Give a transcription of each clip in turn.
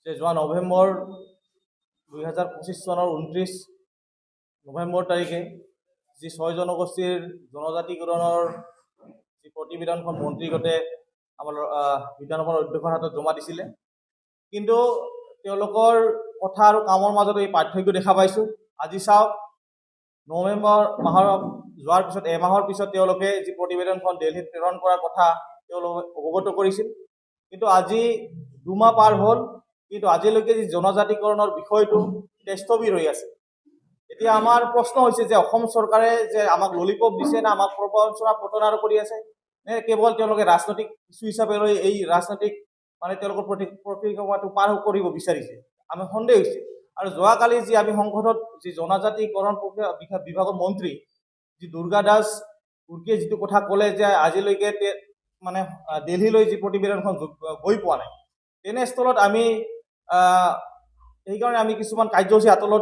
যে যোৱা নৱেম্বৰ 2025 চনৰ 29 নৱেম্বৰ তাৰিখে যি 6 জনগোষ্ঠীৰ জনজাতিকৰণৰ যি প্ৰতিবেদনখন মন্ত্ৰীগতে আমাৰ বিধানসভাৰ অধ্যক্ষৰ হাতত জমা দিছিলে। কিন্তু তেওঁলোকৰ কথা আৰু কামৰ মাজত এই পাৰ্থক্য দেখা পাইছোঁ। আজি চাওক, নৱেম্বৰ মাহৰ যোৱাৰ পিছত এমাহৰ পিছত তেওঁলোকে যি প্ৰতিবেদনখন দিল্লীত প্ৰেৰণ কৰাৰ কথা তেওঁলোকে অৱগত কৰিছিল, কিন্তু আজি 2 মাহ পাৰ হ'ল, কিন্তু আজিলৈকে যি জনজাতিকৰণৰ বিষয়টো স্থবিৰ হৈ আছে। এতিয়া আমাৰ প্ৰশ্ন হৈছে যে অসম চৰকাৰে যে আমাক ললিপপ দিছে না আমাক প্ৰবঞ্চনা প্ৰতাৰণা কৰি আছে, নে কেৱল তেওঁলোকে ৰাজনৈতিক ইছ্যু হিচাপে লৈ এই ৰাজনৈতিক তেওঁলোকৰ প্ৰতিক্ৰিয়াটো পাৰ কৰিব বিচাৰিছে, আমি সন্দেহ হৈছে। আৰু যোৱাকালি যি আমি সংসদত যি জনজাতিকৰণ বিভাগৰ মন্ত্ৰী যি দুৰ্গা দাস উৰ্কিয়ে যিটো কথা ক'লে যে আজিলৈকে দিল্লীলৈ যি প্ৰতিবেদনখন গৈ পোৱা নাই, তেনেস্থলত আমি সেইকাৰণে আমি কিছুমান কাৰ্যসূচী হাতত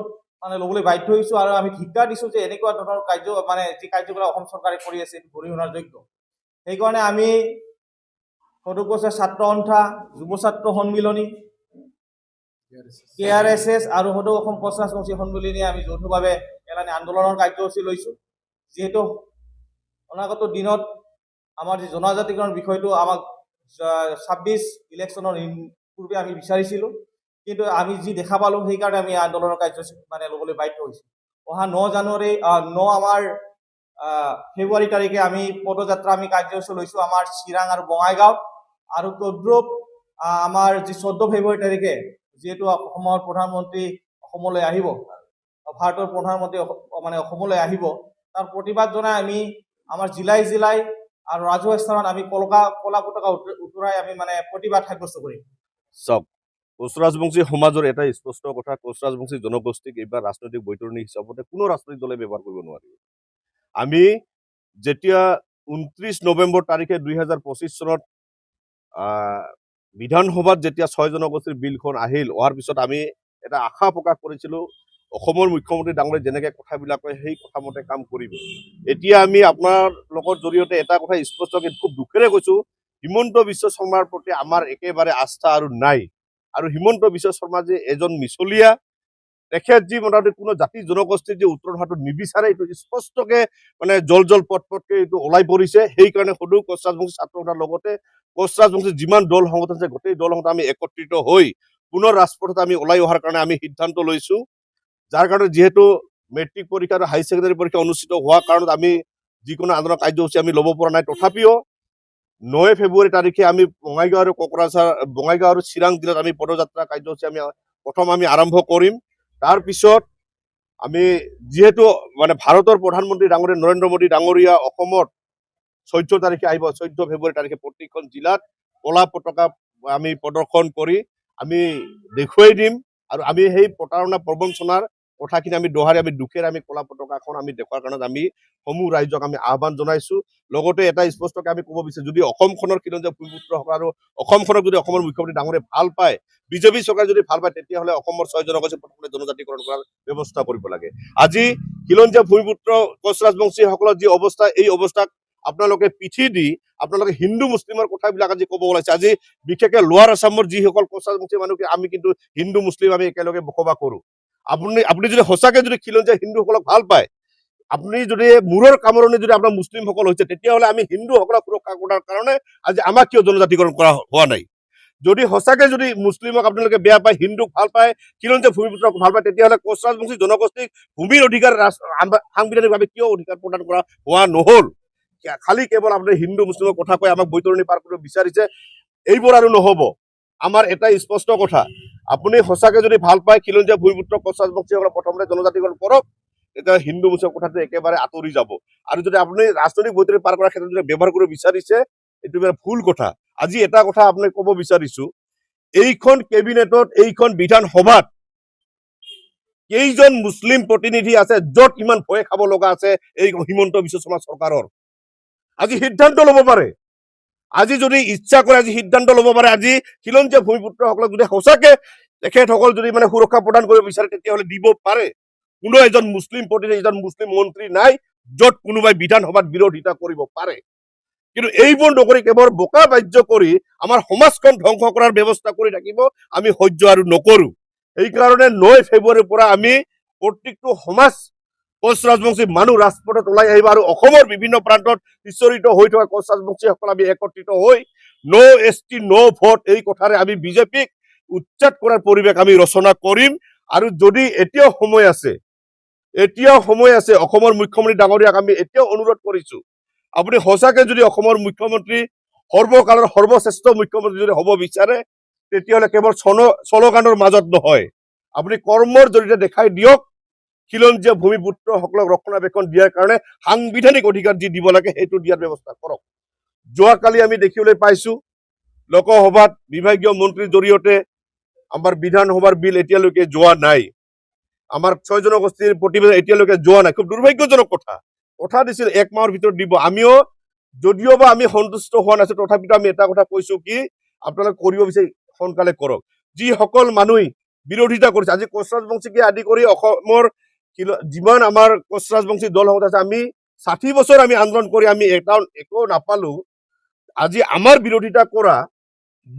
ল'বলৈ বাধ্য হৈছোঁ আৰু আমি ধিক্কাৰ দিছোঁ যে এনেকুৱা ধৰণৰ যি কাৰ্যকলাপ অসম চৰকাৰে কৰি আছে গৰিহণাৰ যোগ্য। সেইকাৰণে আমি সদস্য ছাত্ৰ সন্থা, যুৱ ছাত্ৰ সন্মিলনী, KRSS আৰু সদৌ অসম কোচ ৰাজবংশী সন্মিলনীয়ে আমি যৌথভাৱে এলানি আন্দোলনৰ কাৰ্যসূচী লৈছোঁ। যিহেতু অনাগত দিনত আমাৰ যি জনজাতিকৰণ বিষয়টো আমাক 26 ইলেকশ্যনৰ পূৰ্বে আমি বিচাৰিছিলোঁ, কিন্তু আমি যি দেখা পালোঁ সেইকাৰণে আমি আন্দোলনৰ কাৰ্যসূচী ল'বলৈ বাধ্য হৈছোঁ। অহা 9 ফেব্ৰুৱাৰী তাৰিখে আমি পদযাত্ৰা আমি কাৰ্যসূচী লৈছোঁ আমাৰ চিৰাং আৰু বঙাইগাঁও, আৰু তদ্ৰুপ আমাৰ যি 14 ফেব্ৰুৱাৰী তাৰিখে যিহেতু অসমৰ প্ৰধানমন্ত্ৰী অসমলৈ আহিব, ভাৰতৰ প্ৰধানমন্ত্ৰী অসমলৈ আহিব, তাৰ প্ৰতিবাদ জনাই আমি আমাৰ জিলাই আৰু ৰাজহুৱা স্থানত আমি কলা পতাকা উত্তৰাই আমি প্ৰতিবাদ সাব্যস্ত কৰিম। চাওক, কোচ ৰাজবংশী সমাজৰ এটা স্পষ্ট কথা, কোচ ৰাজবংশী জনগোষ্ঠীক এইবাৰ ৰাজনৈতিক বৈতৰণী হিচাপতে কোনো ৰাজনৈতিক দলে ব্যৱহাৰ কৰিব নোৱাৰিব। আমি যেতিয়া 29 নৱেম্বৰ তাৰিখে 2025 চনত বিধানসভাত যেতিয়া 6 জনগোষ্ঠীৰ বিলখন অহাৰ পিছত আমি এটা আশা প্ৰকাশ কৰিছিলোঁ অসমৰ মুখ্যমন্ত্ৰী ডাঙৰীয়াই যেনেকৈ কথাবিলাক কয় সেই কথামতে কাম কৰিব। এতিয়া আমি আপোনাৰ লগত জৰিয়তে এটা কথা স্পষ্টকৈ খুব দুখেৰে কৈছোঁ, হিমন্ত বিশ্ব শৰ্মাৰ প্ৰতি আমাৰ একেবাৰে আস্থা আৰু নাই। আৰু হিমন্ত বিশ্ব শৰ্মা যে এজন মিছলীয়া, তেখেত যি মোটামুটি কোনো জাতি জনগোষ্ঠীৰ যে উত্তৰ হোৱাটো নিবিচাৰে, এইটো স্পষ্টকে জল পটকে এইটো ওলাই পৰিছে। সেইকাৰণে সদৌ কোচ ৰাজবংশী ছাত্ৰ সন্থাৰ লগতে কোচ ৰাজবংশী যিমান দল সংগঠন আছে গোটেই দল সংগঠন আমি একত্ৰিত হৈ পুনৰ ৰাজপথত আমি ওলাই অহাৰ কাৰণে আমি সিদ্ধান্ত লৈছোঁ। যাৰ কাৰণে যিহেতু মেট্ৰিক পৰীক্ষা আৰু হাই ছেকেণ্ডাৰী পৰীক্ষা অনুষ্ঠিত হোৱাৰ কাৰণত আমি যিকোনো আন্দোলন কাৰ্যসূচী আমি ল'ব পৰা নাই। তথাপিও 9 ফেব্ৰুৱাৰী তাৰিখে আমি বঙাইগাঁও আৰু চিৰাং জিলাত আমি পদযাত্ৰা কাৰ্যসূচী প্ৰথম আৰম্ভ কৰিম। তাৰপিছত আমি যিহেতু ভাৰতৰ প্ৰধানমন্ত্ৰী ডাঙৰীয়া নৰেন্দ্ৰ মোদী ডাঙৰীয়া অসমত 14 তাৰিখে আহিব, 14 ফেব্ৰুৱাৰী তাৰিখে প্ৰতিখন জিলাত কলা পতাকা আমি প্ৰদৰ্শন কৰি আমি দেখুৱাই দিম। আৰু আমি সেই প্ৰতাৰণা প্ৰবঞ্চনাৰ কথাখিনি আমি দোহাৰি আমি দুখেৰে আমি কলা পতাকাখন আমি দেখুৱাৰ কাৰণে আমি সমূহ ৰাইজক আমি আহ্বান জনাইছোঁ। লগতে এটা স্পষ্টকৈ আমি ক'ব বিচাৰোঁ, যদি অসমখনৰ খিলঞ্জীয়া ভূমিপুত্ৰসকল আৰু অসমখনক যদি অসমৰ মুখ্যমন্ত্ৰী ডাঙৰীয়াই ভাল পায়, বিজেপি চৰকাৰে যদি ভাল পায়, তেতিয়াহ'লে অসমৰ 6 জনগোষ্ঠী প্ৰথমে জনজাতিকৰণ কৰাৰ ব্যৱস্থা কৰিব লাগে। আজি খিলঞ্জীয়া ভূমিপুত্ৰ কোচ ৰাজবংশীসকলৰ যি অৱস্থা, এই অৱস্থাক আপোনালোকে পিঠি দি আপোনালোকে হিন্দু মুছলিমৰ কথাবিলাক আজি ক'ব ওলাইছে। আজি বিশেষকৈ লোৱাৰ আছামৰ যিসকল কোচ ৰাজবংশী মানুহ, আমি কিন্তু হিন্দু মুছলিম আমি একেলগে বসবাস কৰোঁ। আপুনি যদি সঁচাকৈ যদি খিলঞ্জীয়া হিন্দুসকলক ভাল পায়, আপুনি যদি মূৰৰ কামৰণি যদি আপোনাৰ মুছলিমসকল হৈছে, তেতিয়াহ'লে আমি হিন্দুসকলক সুৰক্ষা কৰাৰ কাৰণে আজি আমাক কিয় জনজাতিকৰণ কৰা হোৱা নাই? যদি সঁচাকৈ যদি মুছলিমক আপোনালোকে বেয়া পায়, হিন্দুক ভাল পায়, খিলঞ্জীয়া ভূমিপুত্ৰক ভাল পায়, তেতিয়াহ'লে কোচ ৰাজবংশী জনগোষ্ঠীক ভূমিৰ অধিকাৰ সাংবিধানিকভাৱে কিয় অধিকাৰ প্ৰদান কৰা হোৱা নহ'ল? খালি কেৱল আপোনাৰ হিন্দু মুছলিমৰ কথা কৈ আমাক বৈতৰণি পাৰ কৰিব বিচাৰিছে। এইবোৰ আৰু নহ'ব। আমাৰ এটাই স্পষ্ট কথা, আপুনি সঁচাকৈ যদি ভাল পায় খিলঞ্জীয়া ভূমিপুত্ৰ কোচ ৰাজবংশীসকলক প্ৰথমতে জনজাতিকৰণ কৰক, তেতিয়া হিন্দু মুছলিমৰ কথাটো একেবাৰে আঁতৰি যাব। আৰু যদি আপুনি ৰাজনৈতিক বৈতৰণি পাৰ কৰাৰ ক্ষেত্ৰত যদি ব্যৱহাৰ কৰিব বিচাৰিছে, এইটো ভুল কথা। আজি এটা কথা আপোনাক ক'ব বিচাৰিছোঁ, এইখন কেবিনেটত, এইখন বিধানসভাত কেইজন মুছলিম প্ৰতিনিধি আছে য'ত ইমান ভয় খাব লগা আছে এই হিমন্ত বিশ্ব শৰ্মা চৰকাৰৰ? আজি সিদ্ধান্ত ল'ব পাৰে, আজি যদি ইচ্ছা কৰে আজি সিদ্ধান্ত ল'ব পাৰে। আজি খিলঞ্জীয়া ভূমিপুত্ৰসকলক যদি সঁচাকে তেখেতসকল যদি সুৰক্ষা প্ৰদান কৰিব বিচাৰে, তেতিয়াহ'লে দিব পাৰে। কোনো এজন মুছলিম প্ৰতিনিধি, এজন মুছলিম মন্ত্ৰী নাই য'ত কোনোবাই বিধানসভাত বিৰোধিতা কৰিব পাৰে। কিন্তু এইবোৰ নকৰি কেৱল বোকা বাহ্য কৰি আমাৰ সমাজখন ধ্বংস কৰাৰ ব্যৱস্থা কৰি থাকিব আমি সহ্য আৰু নকৰো। সেইকাৰণে 9 ফেব্ৰুৱাৰীৰ পৰা আমি প্ৰত্যেকটো সমাজ কোচ ৰাজবংশী মানুহ ৰাজপথত ওলাই আহিব আৰু অসমৰ বিভিন্ন প্ৰান্তত সিঁচৰিত হৈ থকা কোচ ৰাজবংশীসকল আমি একত্ৰিত হৈ নো এছটি নো ভোট এই কথাৰে আমি বিজেপিক উচ্ছেদ কৰাৰ পৰিৱেশ আমি ৰচনা কৰিম। আৰু যদি এতিয়াও সময় আছে অসমৰ মুখ্যমন্ত্ৰী ডাঙৰীয়াক আমি এতিয়াও অনুৰোধ কৰিছো, আপুনি সঁচাকে যদি অসমৰ মুখ্যমন্ত্ৰী সৰ্বকালৰ সৰ্বশ্ৰেষ্ঠ মুখ্যমন্ত্ৰী যদি হ'ব বিচাৰে, তেতিয়াহ'লে কেৱল শ্লোগানৰ মাজত নহয়, আপুনি কৰ্মৰ জৰিয়তে দেখাই দিয়ক খিলঞ্জীয়া ভূমিপুত্ৰসকলক ৰক্ষণাবেক্ষণ দিয়াৰ কাৰণে সাংবিধানিক অধিকাৰ যি দিব লাগে সেইটো দিয়াৰ ব্যৱস্থা কৰক। যোৱাকালি আমি দেখিবলৈ পাইছো লোকসভাত বিভাগীয় মন্ত্ৰীৰ জৰিয়তে আমাৰ বিধানসভাৰ বিল এতিয়ালৈকে যোৱা নাই, আমাৰ 6 জনগোষ্ঠীৰ প্ৰতিবেদন এতিয়ালৈকে যোৱা নাই। খুব দুৰ্ভাগ্যজনক কথা দিছিল 1 মাহৰ ভিতৰত দিব। আমিও যদিওবা আমি সন্তুষ্ট হোৱা নাছিল, তথাপিতো আমি এটা কথা কৈছো কি আপোনালোকে কৰিব বিচাৰি সোনকালে কৰক। যিসকল মানুহে বিৰোধিতা কৰিছে, আজি কোচ ৰাজবংশীকে আদি কৰি অসমৰ যিমান আমাৰ কোচ ৰাজবংশী দল আছে, আমি 60 বছৰ আমি আন্দোলন কৰি আমি একো নাপালো। আজি আমাৰ বিৰোধিতা কৰা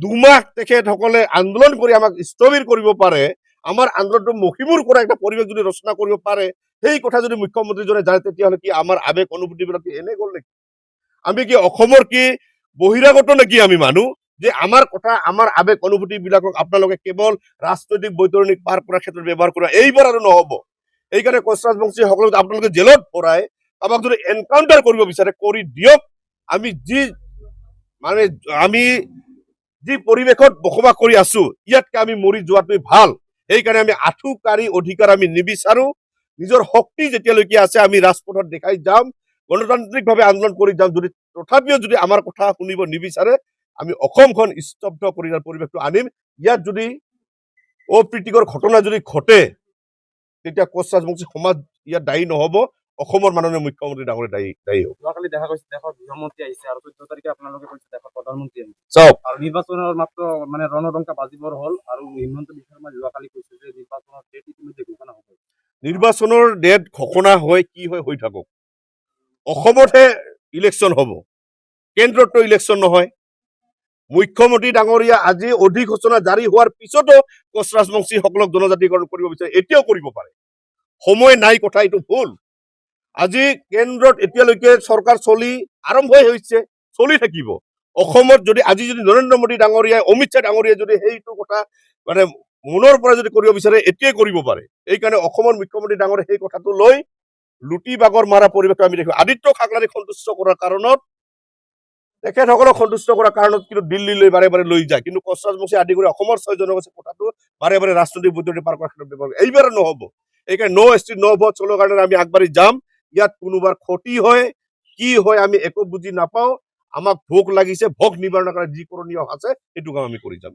2 মাহ তেখেতসকলে আন্দোলন কৰি আমাক স্থবিৰ কৰিব পাৰে, আমাৰ আন্দোলনটো মষিমূৰ কৰা একটা পৰিৱেশ যদি ৰচনা কৰিব পাৰে, সেই কথা যদি মুখ্যমন্ত্ৰীজনে জানে, তেতিয়াহ'লে কি আমাৰ আবেগ অনুভূতিবিলাক এনে গ'ল নেকি? আমি কি অসমৰ কি বহিৰাগত নেকি আমি মানুহ যে আমাৰ কথা আমাৰ আবেগ অনুভূতি বিলাকক আপোনালোকে কেৱল ৰাজনৈতিক বৈতৰণিক পাৰ কৰাৰ ক্ষেত্ৰত ব্যৱহাৰ কৰা? এইবাৰ আৰু নহ'ব। এইকাৰণে কোচ ৰাজবংশী সকলক আপোনালোকে জেলত ভৰাই আমাক যদি এনকাউণ্টাৰ কৰিব বিচাৰে কৰি দিয়ক। আমি যি পৰিৱেশত বসবাস কৰি আছো, ইয়াতকে আমি মৰি যোৱাটোৱে ভাল। সেইকাৰণে আমি আঁঠুকাঢ়ি অধিকাৰ আমি নিবিচাৰো। নিজৰ শক্তি যেতিয়ালৈকে আছে আমি ৰাজপথত দেখাই যাম, গণতান্ত্ৰিকভাৱে আন্দোলন কৰি যাম। তথাপিও যদি আমাৰ কথা শুনিব নিবিচাৰে, আমি অসমখন স্তব্ধ কৰি দিয়াৰ পৰিৱেশটো আনিম। ইয়াত যদি অপ্ৰীতিকৰ ঘটনা যদি ঘটে, তেতিয়া কোচ ৰাজবংশী সমাজ ইয়াত দায়ী নহ'ব, অসমৰ মাননীয় মুখ্যমন্ত্ৰী ডাঙৰীয়া দায়ী হ'ব। যোৱাকালি দেখা গৈছে দেশৰ গৃহমন্ত্ৰী আহিছে আৰু 14 তাৰিখে আপোনালোকে কৈছে দেশৰ প্ৰধানমন্ত্ৰী আহিছে। চাওক, আৰু নিৰ্বাচনৰ মাত্ৰ ৰণদংকা বাজিবৰ হ'ল আৰু হিমন্ত বিশ্ব শৰ্মা যোৱাকালি কৈছে যে নিৰ্বাচনৰ ডেট ইতিমধ্যে ঘোষণা হ'ব। নিৰ্বাচনৰ ডেট ঘোষণা হয় কি হয় হৈ থাকক, অসমতহে ইলেকশ্যন হ'ব, কেন্দ্ৰততো ইলেকশ্যন নহয়। মুখ্যমন্ত্ৰী ডাঙৰীয়া আজি অধিসূচনা জাৰি হোৱাৰ পিছতো কোচ ৰাজবংশীসকলক জনজাতিকৰণ কৰিব বিচাৰে, এতিয়াও কৰিব পাৰে। সময় নাই কথা এইটো ভুল। আজি কেন্দ্ৰত এতিয়ালৈকে চৰকাৰ আৰম্ভই হৈছে, চলি থাকিব। অসমত যদি নৰেন্দ্ৰ মোদী ডাঙৰীয়াই অমিত শ্বাহ ডাঙৰীয়াই যদি সেইটো কথা মনৰ পৰা যদি কৰিব বিচাৰে, এতিয়াই কৰিব পাৰে। এইকাৰণে অসমৰ মুখ্যমন্ত্ৰী ডাঙৰীয়াই সেই কথাটো লৈ লুটি বাগৰ মাৰা পৰিৱেশটো আমি দেখিব। আদিত্য খাকলাৰীক সন্তুষ্ট কৰাৰ কাৰণত, তেখেতসকলক সন্তুষ্ট কৰাৰ কাৰণত কিন্তু দিল্লীলৈ বাৰে বাৰে লৈ যায়, কিন্তু কোচ ৰাজবংশী আদি কৰি অসমৰ 6 জনগোষ্ঠীৰ কথাটো বাৰে বাৰে ৰাজনৈতিক বৈতৰণি পাৰ কৰাৰ ক্ষেত্ৰত ব্যৱহাৰ কৰে। এইবাৰ নহ'ব। এইকাৰণে নো এছটি নো ভোট শ্লোগানেৰে আমি আগবাঢ়ি যাম। ইয়াত কোনোবাৰ ক্ষতি হয় কি হয় আমি একো বুজি নাপাওঁ। আমাক ভোক লাগিছে, ভোক নিবাৰণৰ কাৰণে যি কৰণীয় আছে সেইটো কাম আমি কৰি যাম।